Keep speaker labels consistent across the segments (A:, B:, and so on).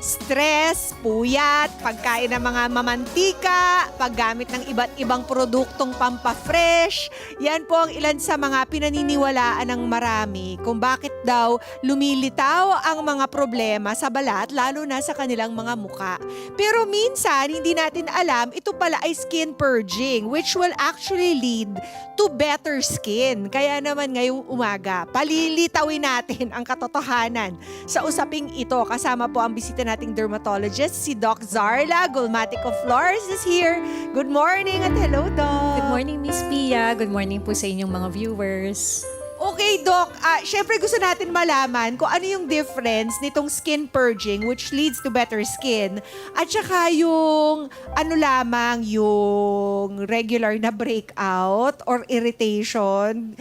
A: stress, puyat, pagkain ng mga mamantika, paggamit ng iba't ibang produktong pampafresh. Yan po ang ilan sa mga pinaniniwalaan ng marami kung bakit daw lumilitaw ang mga problema sa balat lalo na sa kanilang mga muka. Pero minsan, hindi natin alam, ito pala ay skin purging which will actually lead to better skin. Kaya naman ngayong umaga, palilitawin natin ang katotohanan sa usaping ito. Kasama po ang bisita nating dermatologist, si Doc Zarla Gulmatico Flores is here. Good morning at hello, Doc.
B: Good morning, Miss Pia. Good morning po sa inyong mga viewers.
A: Okay, Doc. Syempre gusto natin malaman kung ano yung difference nitong skin purging which leads to better skin at saka yung ano lamang yung regular na breakout or irritation,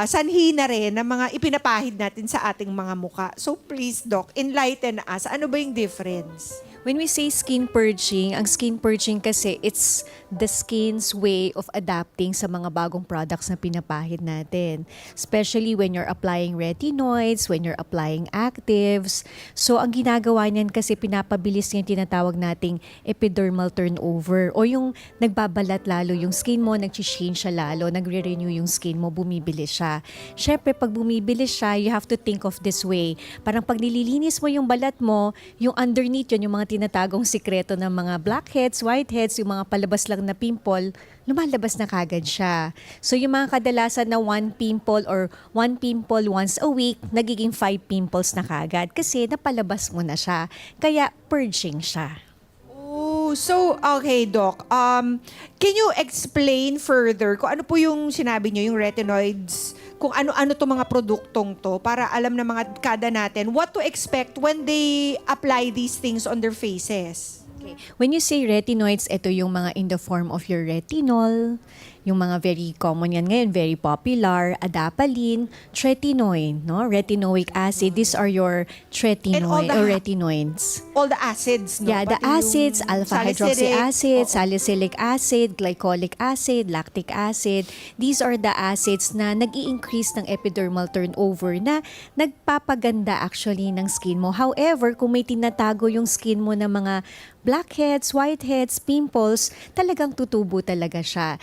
A: sanhi na rin ng mga ipinapahid natin sa ating mga muka. So please, Doc, enlighten us. Ano ba yung difference?
B: When we say skin purging, ang skin purging kasi it's the skin's way of adapting sa mga bagong products na pinapahid natin. Especially when you're applying retinoids, when you're applying actives. So ang ginagawa niyan kasi pinapabilis yung tinatawag nating epidermal turnover o yung nagbabalat lalo yung skin mo, nag-change siya lalo, nagre-renew yung skin mo, bumibilis siya. Syempre pag bumibilis siya, you have to think of this way. Parang pag nililinis mo yung balat mo, yung underneath yun, yung mga tinatagong sikreto ng mga blackheads, whiteheads, yung mga palabas lang na pimple, lumalabas na kagad siya. So yung mga kadalasan na one pimple once a week, nagiging 5 pimples na kagad kasi napalabas mo na siya. Kaya purging siya.
A: Oh, so okay, Doc. Can you explain further kung ano po yung sinabi niyo, yung retinoids, kung ano-ano to mga produktong to para alam ng mga kada natin what to expect when they apply these things on their faces?
B: Okay. When you say retinoids, ito yung mga in the form of your retinol, yung mga very common yan ngayon, very popular, adapalene, tretinoin, no? Retinoic acid, these are your tretinoid or retinoids.
A: All the acids, no?
B: Yeah, the
A: Pati yung
B: acids, alpha hydroxy
A: salicylic.
B: acid,
A: Oo.
B: salicylic acid, glycolic acid, lactic acid. These are the acids na nag-i-increase ng epidermal turnover na nagpapaganda actually ng skin mo. However, kung may tinatago yung skin mo ng mga blackheads, whiteheads, pimples, talagang tutubo talaga siya.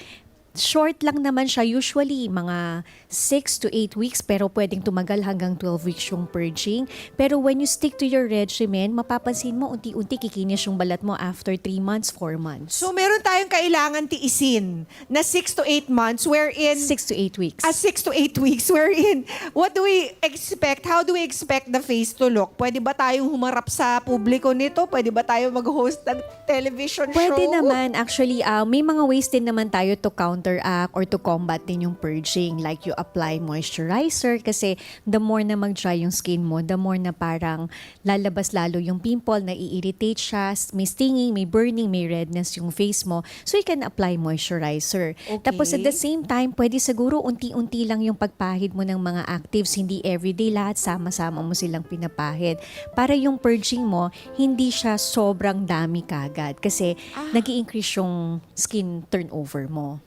B: Short lang naman siya, usually mga 6 to 8 weeks pero pwedeng tumagal hanggang 12 weeks yung purging. Pero when you stick to your regimen, mapapansin mo unti-unti kikinis yung balat mo after 3 months, 4 months.
A: So meron tayong kailangan tiisin na 6 to 8 months wherein
B: 6 to 8 weeks.
A: 6 to 8 weeks wherein what do we expect? How do we expect the face to look? Pwede ba tayong humarap sa publiko nito? Pwede ba tayo mag-host ng television show?
B: Pwede naman. Actually, may mga ways din naman tayo to counteract or to combat din yung purging. Like you apply moisturizer kasi the more na mag-dry yung skin mo, the more na parang lalabas lalo yung pimple, na-irritate siya, may stinging, may burning, may redness yung face mo. So you can apply moisturizer.
A: Okay.
B: Tapos at the same time, pwede siguro unti-unti lang yung pagpahid mo ng mga actives, hindi everyday lahat, sama-sama mo silang pinapahid. Para yung purging mo, hindi siya sobrang dami kagad kasi nag-i-increase yung skin turnover mo.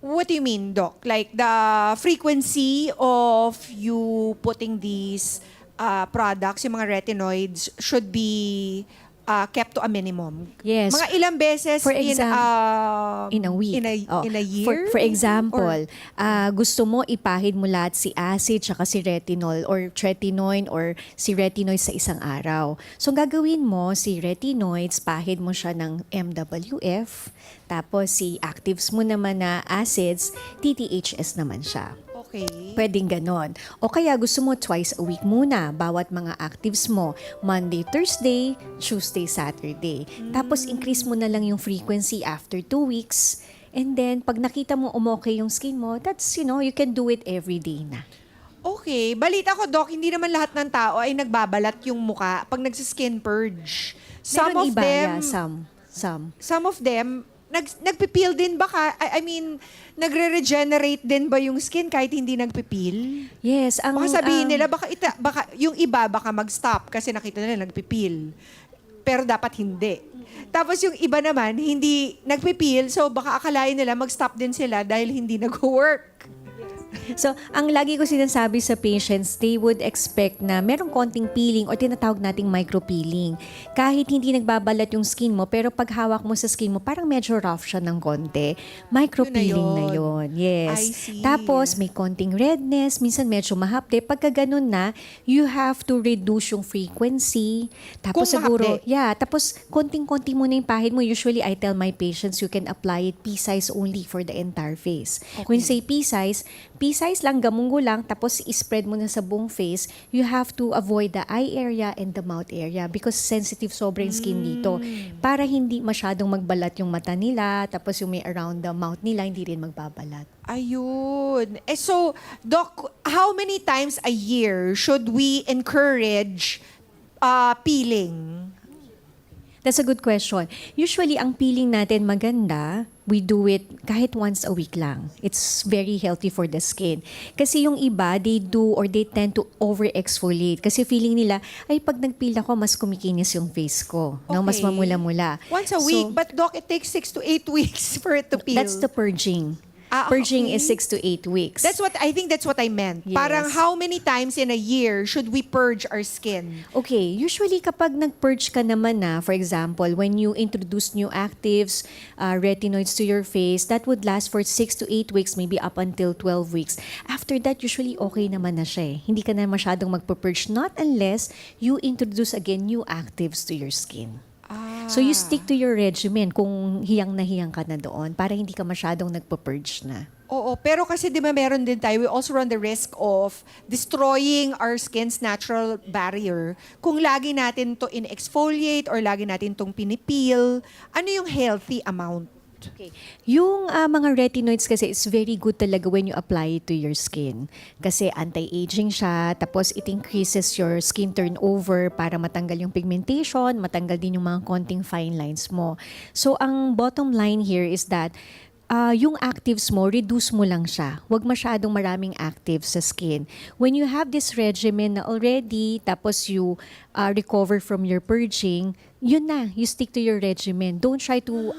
A: What do you mean, Doc? Like the frequency of you putting these products, yung mga retinoids, should be kept to a minimum?
B: Yes.
A: Mga ilang beses
B: For
A: in
B: a week.
A: in a year?
B: For example, gusto mo ipahid mo lahat si acid tsaka si retinol or tretinoin or si retinoid sa isang araw. So gagawin mo si retinoids, pahid mo siya ng MWF, tapos si actives mo naman na acids, TTHS naman siya.
A: Okay.
B: Pwedeng ganon. O kaya gusto mo twice a week muna, bawat mga actives mo. Monday, Thursday, Tuesday, Saturday. Tapos increase mo na lang yung frequency after 2 weeks. And then, pag nakita mo umokay yung skin mo, that's, you can do it every day na.
A: Okay. Balita ko, Doc, hindi naman lahat ng tao ay nagbabalat yung muka pag nagsiskin purge.
B: Meron iba, yeah, some.
A: Some of them, nagpipil din ba ka? I mean, nagre-regenerate din ba yung skin kahit hindi nagpipil?
B: Yes.
A: Baka sabihin nila, baka yung iba baka mag-stop kasi nakita nila nagpipil. Pero dapat hindi. Tapos yung iba naman, hindi nagpipil, so baka akalain nila mag-stop din sila dahil hindi nag-work.
B: So, ang lagi ko sinasabi sa patients, they would expect na merong konting peeling or tinatawag nating micro-peeling. Kahit hindi nagbabalat yung skin mo, pero pag hawak mo sa skin mo, parang medyo rough siya ng konti. Micro-peeling na yun. Yes.
A: I see.
B: Tapos, may konting redness, minsan medyo mahapde. Pagka ganun na, you have to reduce yung frequency. Tapos
A: Kung
B: siguro,
A: mahapde.
B: tapos konting-konti muna yung pahid mo. Usually, I tell my patients, you can apply it pea-size only for the entire face. When you say pea-size lang, gamunggo lang, tapos i-spread mo na sa buong face, you have to avoid the eye area and the mouth area because sensitive sobrang skin dito. Para hindi masyadong magbalat yung mata nila, tapos yung may around the mouth nila, hindi rin magbabalat.
A: Ayun. So, Doc, how many times a year should we encourage peeling?
B: That's a good question. Usually, ang peeling natin maganda, we do it kahit once a week lang. It's very healthy for the skin. Kasi yung iba, they do or they tend to over-exfoliate. Kasi feeling nila, ay pag nag-peel ako, mas kumikinis yung face ko. No? Mas
A: Okay.
B: mamula-mula.
A: Once a week. But Doc, it takes 6 to 8 weeks for it to peel.
B: That's the purging.
A: Ah,
B: Purging
A: okay.
B: is 6 to 8 weeks.
A: I think that's what I meant.
B: Yes.
A: Parang how many times in a year should we purge our skin?
B: Okay, usually kapag nag-purge ka naman na, for example, when you introduce new actives, retinoids to your face, that would last for 6 to 8 weeks, maybe up until 12 weeks. After that, usually okay naman na siya. Hindi ka na masyadong magpa-purge, not unless you introduce again new actives to your skin. So you stick to your regimen kung hiyang na hiyang ka na doon para hindi ka masyadong nagpa-purge na.
A: Oo, pero kasi di ba meron din tayo, we also run the risk of destroying our skin's natural barrier kung lagi natin to in-exfoliate or lagi natin tong pinipeel. Ano yung healthy amount?
B: Okay. Yung mga retinoids kasi is very good talaga when you apply it to your skin. Kasi anti-aging siya, tapos it increases your skin turnover para matanggal yung pigmentation, matanggal din yung mga konting fine lines mo. So ang bottom line here is that yung actives mo, reduce mo lang siya. Huwag masyadong maraming actives sa skin. When you have this regimen na already, tapos you recover from your purging, yun na, you stick to your regimen. Don't try to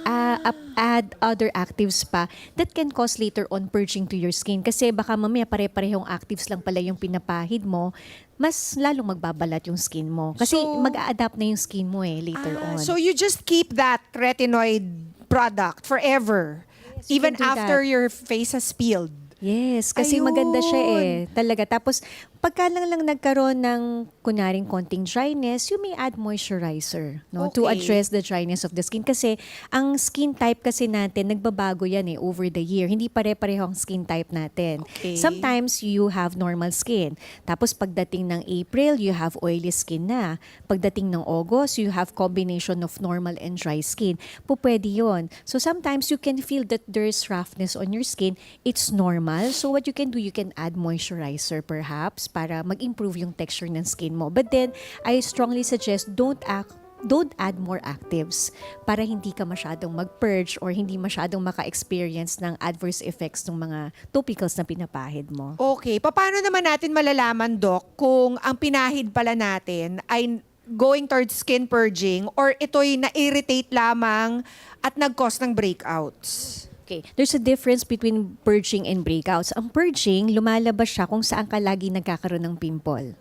B: add other actives pa that can cause later on purging to your skin. Kasi baka mamaya pare-parehong actives lang pala yung pinapahid mo, mas lalong magbabalat yung skin mo. Kasi
A: So,
B: mag-a-adapt na yung skin mo later on.
A: So you just keep that retinoid product forever,
B: you
A: even
B: can do
A: after
B: that.
A: your face has peeled.
B: Yes, kasi maganda siya talaga. Tapos, pagka lang nagkaroon ng, kunaring konting dryness, you may add moisturizer, no? To
A: Okay.
B: address the dryness of the skin. Kasi, ang skin type kasi natin, nagbabago yan over the year. Hindi pare-pareho ang skin type natin.
A: Okay.
B: Sometimes, you have normal skin. Tapos, pagdating ng April, you have oily skin na. Pagdating ng August, you have combination of normal and dry skin. Pwede yun. So, sometimes, you can feel that there's roughness on your skin. It's normal. So what you can do, you can add moisturizer perhaps para mag-improve yung texture ng skin mo. But then, I strongly suggest don't add more actives para hindi ka masyadong mag-purge or hindi masyadong maka-experience ng adverse effects ng mga topicals na pinapahid mo.
A: Okay, paano naman natin malalaman, Doc, kung ang pinahid pala natin ay going towards skin purging or ito'y na-irritate lamang at nag-cause ng breakouts?
B: Okay, there's a difference between purging and breakouts. Ang purging, lumalabas siya kung saan ka lagi nagkakaroon ng pimple.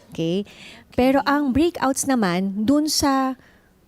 B: Okay? Pero ang breakouts naman, dun sa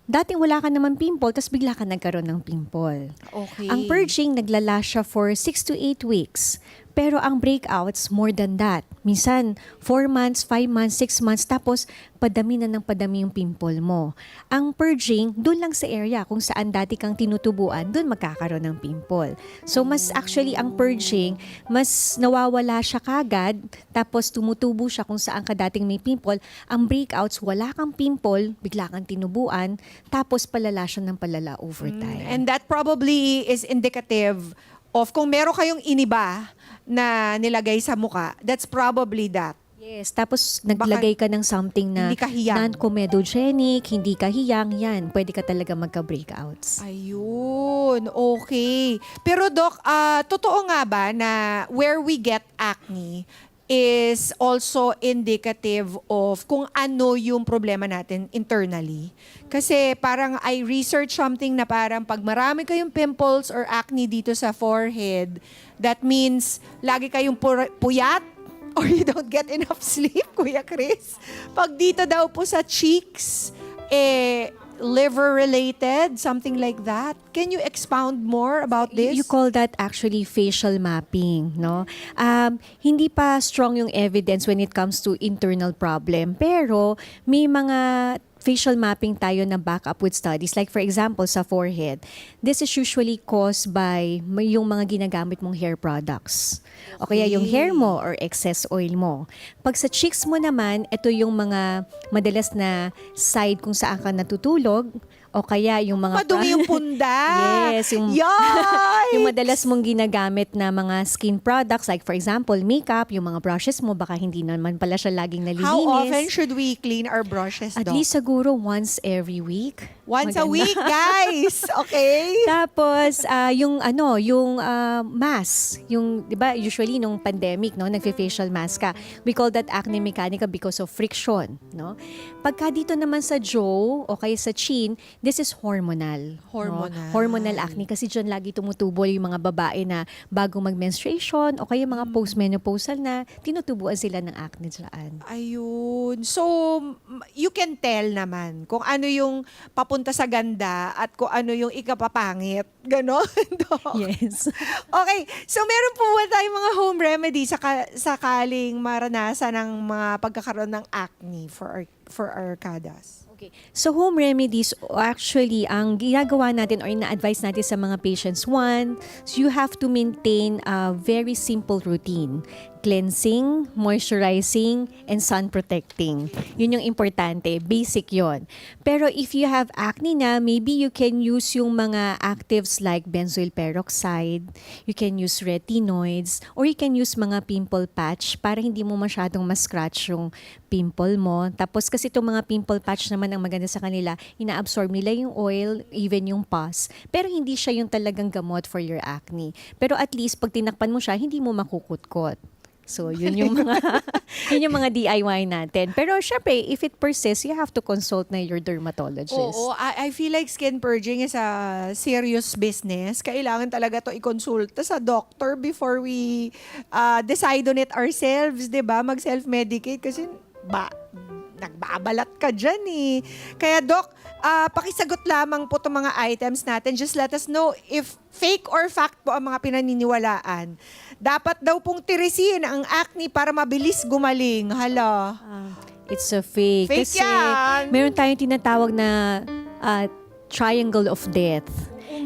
B: dating wala ka naman pimple, tapos bigla ka nagkaroon ng pimple.
A: Okay.
B: Ang purging, naglala siya for 6 to 8 weeks. Pero ang breakouts, more than that. Minsan, 4 months, 5 months, 6 months, tapos padami na ng padami yung pimple mo. Ang purging, dun lang sa area kung saan dati kang tinutubuan, dun magkakaroon ng pimple. So, mas actually, ang purging, mas nawawala siya kagad, tapos tumutubo siya kung saan ka dating may pimple. Ang breakouts, wala kang pimple, bigla kang tinubuan, tapos palala siya ng palala over time.
A: And that probably is indicative of kung meron kayong iniba na nilagay sa muka, that's probably that.
B: Yes, tapos naglagay ka ng something na
A: hindi ka hiyang.
B: non-comedogenic, hindi ka hiyang, yan, pwede ka talaga magka-breakouts.
A: Ayun, okay. Pero Doc, totoo nga ba na where we get acne, is also indicative of kung ano yung problema natin internally. Kasi parang I researched something na parang pag marami kayong pimples or acne dito sa forehead, that means lagi kayong puyat or you don't get enough sleep, Kuya Chris. Pag dito daw po sa cheeks, liver-related, something like that. Can you expound more about this?
B: You call that actually facial mapping, no? Hindi pa strong yung evidence when it comes to internal problem, pero may mga facial mapping tayo na back up with studies. Like for example, sa forehead, this is usually caused by yung mga ginagamit mong hair products. O kaya yung hair mo or excess oil mo. Pag sa cheeks mo naman, ito yung mga madalas na side kung saan ka natutulog, o kaya yung mga...
A: Madumi yung punda.
B: Yes, yung,
A: Yikes!
B: yung madalas mong ginagamit na mga skin products, like for example, makeup, yung mga brushes mo, baka hindi naman pala siya laging nalilinis.
A: How often should we clean our brushes,
B: At
A: Doc?
B: least siguro once every week.
A: Once a
B: Maganda.
A: week, guys. Okay?
B: Tapos yung mask, yung 'di ba usually nung pandemic no, nagfe-facial mask ka. We call that acne mechanica because of friction, no? Pagka dito naman sa jaw o kaya sa chin, this is hormonal.
A: Hormonal.
B: No? Hormonal acne kasi diyan lagi tumutubo yung mga babae na bago mag-menstruation o kaya mga postmenopausal na tinutubuan sila ng acne diyan.
A: Ayun. So, you can tell naman kung ano yung papunta sa ganda at kung ano yung ikapapangit. Ganon, Doc?
B: Yes.
A: Okay. So, meron po ba tayong mga home remedy sakaling maranasan ng mga pagkakaroon ng acne for our kadas?
B: Okay. So home remedies, actually, ang ginagawa natin or ina-advise natin sa mga patients, one, you have to maintain a very simple routine. Cleansing, moisturizing, and sun protecting. Yun yung importante. Basic yon. Pero if you have acne na, maybe you can use yung mga actives like benzoyl peroxide, you can use retinoids, or you can use mga pimple patch para hindi mo masyadong ma-scratch yung pimple mo. Tapos kasi itong mga pimple patch naman ang maganda sa kanila, ina-absorb nila yung oil, even yung pus. Pero hindi siya yung talagang gamot for your acne. Pero at least pag tinakpan mo siya, hindi mo makukutkot. So, yun yung mga DIY natin. Pero syempre, if it persists, you have to consult na your dermatologist.
A: Oo, I feel like skin purging is a serious business. Kailangan talaga to ikonsulta sa doctor before we decide on it ourselves, 'di ba? Mag-self-medicate kasi nagbabalat ka dyan eh. Kaya Doc, pakisagot lamang po itong mga items natin. Just let us know if fake or fact po ang mga pinaniniwalaan. Dapat daw pong tirisin ang acne para mabilis gumaling. Hala.
B: It's a fake.
A: Fake
B: Kasi
A: yan.
B: meron tayong tinatawag na triangle of death.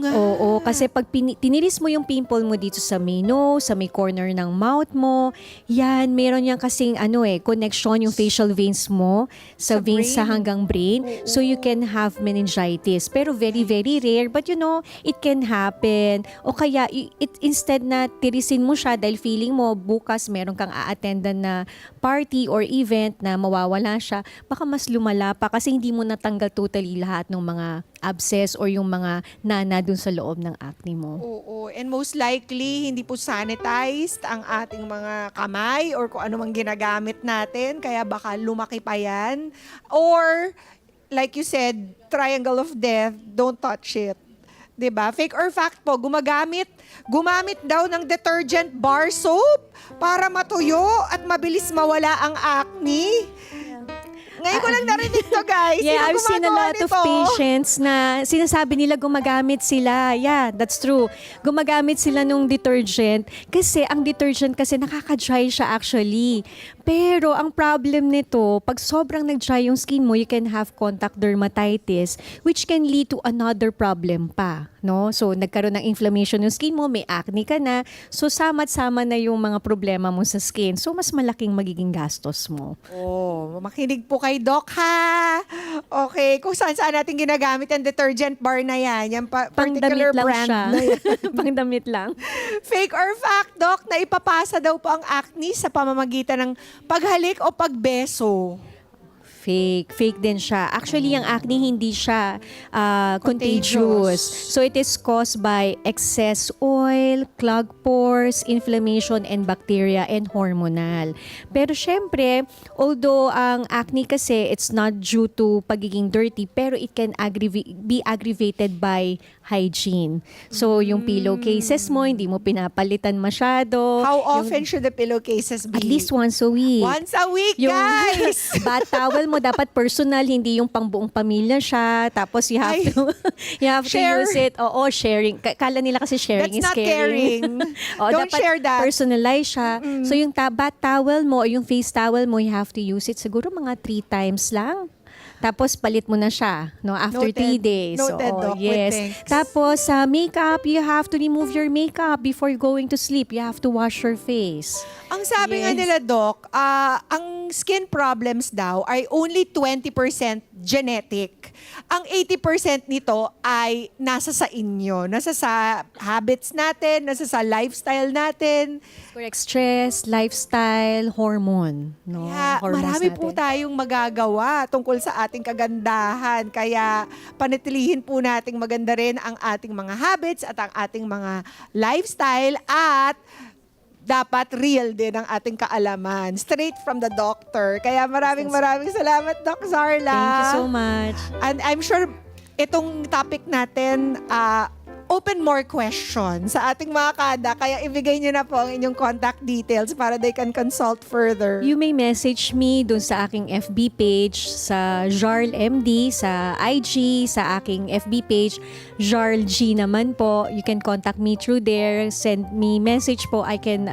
B: Oo, kasi pag tiniris mo yung pimple mo dito sa may nose, sa may corner ng mouth mo, yan, meron yan kasing connection yung facial veins mo sa veins
A: brain.
B: sa hanggang brain.
A: Oo.
B: So you can have meningitis. Pero very, very rare. But it can happen. O kaya, instead na tirisin mo siya dahil feeling mo bukas meron kang a-attendan na party or event na mawawala siya, baka mas lumala pa kasi hindi mo natanggal totally lahat ng mga abscess or yung mga nana dun sa loob ng acne mo.
A: Oo, and most likely, hindi po sanitized ang ating mga kamay or kung ano mang ginagamit natin, kaya baka lumaki pa yan. Or, like you said, triangle of death, don't touch it. 'Di ba? Fake or fact po, gumamit daw ng detergent bar soap para matuyo at mabilis mawala ang acne. Ngayon ko lang narinig to, guys.
B: Yeah,
A: Sino
B: I've seen a
A: gumagawa
B: lot of
A: nito?
B: patients na sinasabi nila gumagamit sila. Yeah, that's true. Gumagamit sila nung detergent kasi ang detergent kasi nakaka-dry siya actually. Pero ang problem nito, pag sobrang nag-dry yung skin mo, you can have contact dermatitis which can lead to another problem pa. No? So, nagkaroon ng inflammation yung skin mo, may acne ka na. So, sama't-sama na yung mga problema mo sa skin. So, mas malaking magiging gastos mo.
A: Oh, makinig po kay Doc, ha? Okay, kung saan natin ginagamit ang detergent bar na yan. Yung particular
B: Pangdamit lang
A: brand
B: siya.
A: na yan.
B: Pangdamit lang.
A: Fake or fact, Doc, na ipapasa daw po ang acne sa pamamagitan ng paghalik o pagbeso?
B: fake. Fake din siya. Actually, ang acne hindi siya contagious. So it is caused by excess oil, clogged pores, inflammation, and bacteria, and hormonal. Pero syempre, although ang acne kasi, it's not due to pagiging dirty, pero it can be aggravated by hygiene. So, yung pillowcases mo, hindi mo pinapalitan masyado.
A: How
B: Yung-
A: often should the pillowcases be?
B: At least once a week.
A: Once a week,
B: Yung
A: guys!
B: bath towel mo dapat personal, hindi yung pang buong pamilya siya. Tapos you have
A: Ay.
B: to you have
A: Share.
B: to use it. Oo, sharing. Kala nila kasi sharing
A: That's
B: is
A: not
B: caring.
A: caring.
B: Oo,
A: Don't
B: dapat
A: share that.
B: personalize siya. So yung bath towel mo o yung face towel mo, you have to use it siguro mga 3 times lang. Tapos palit mo na siya, no, after
A: Noted.
B: 3 days.
A: Noted, Doc, with
B: yes.
A: thanks.
B: Tapos sa makeup, you have to remove your makeup before going to sleep. You have to wash your face.
A: Ang sabi nga
B: Yes.
A: nila, Doc, ang skin problems daw ay only 20% genetic. Ang 80% nito ay nasa sa inyo. Nasa sa habits natin, nasa sa lifestyle natin.
B: Correct. Stress, lifestyle, hormone. No?
A: Kaya
B: Hormones
A: marami po
B: natin.
A: tayong magagawa tungkol sa ating kagandahan. Kaya panatilihin po nating maganda rin ang ating mga habits at ang ating mga lifestyle at dapat real din ang ating kaalaman. Straight from the doctor. Kaya maraming salamat, Doc Zarla.
B: Thank you so much.
A: And I'm sure itong topic natin, open more questions sa ating mga kada. Kaya ibigay niyo na po ang inyong contact details para they can consult further.
B: You may message me dun sa aking FB page, sa Jarl MD, sa IG, sa aking FB page, Jarl G naman po. You can contact me through there. Send me message po. I can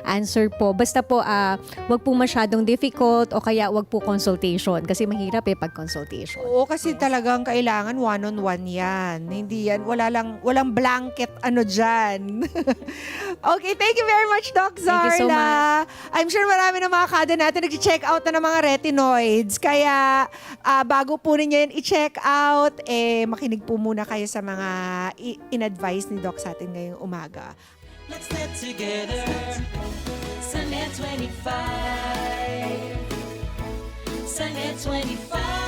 B: answer po. Basta po, wag po masyadong difficult o kaya wag po consultation. Kasi mahirap pag consultation.
A: Oo, kasi talagang kailangan one-on-one yan. Hindi yan, walang blanket dyan. Okay, thank you very much, Doc Zarla.
B: Thank you so much.
A: I'm sure marami ng mga kada natin nag-check out na ng mga retinoids. Kaya bago po ninyo yan i-check out, makinig po muna kayo sa mga in-advise ni Doc sa atin ngayong umaga.
C: Let's get together. Sunday 25. Sunday 25.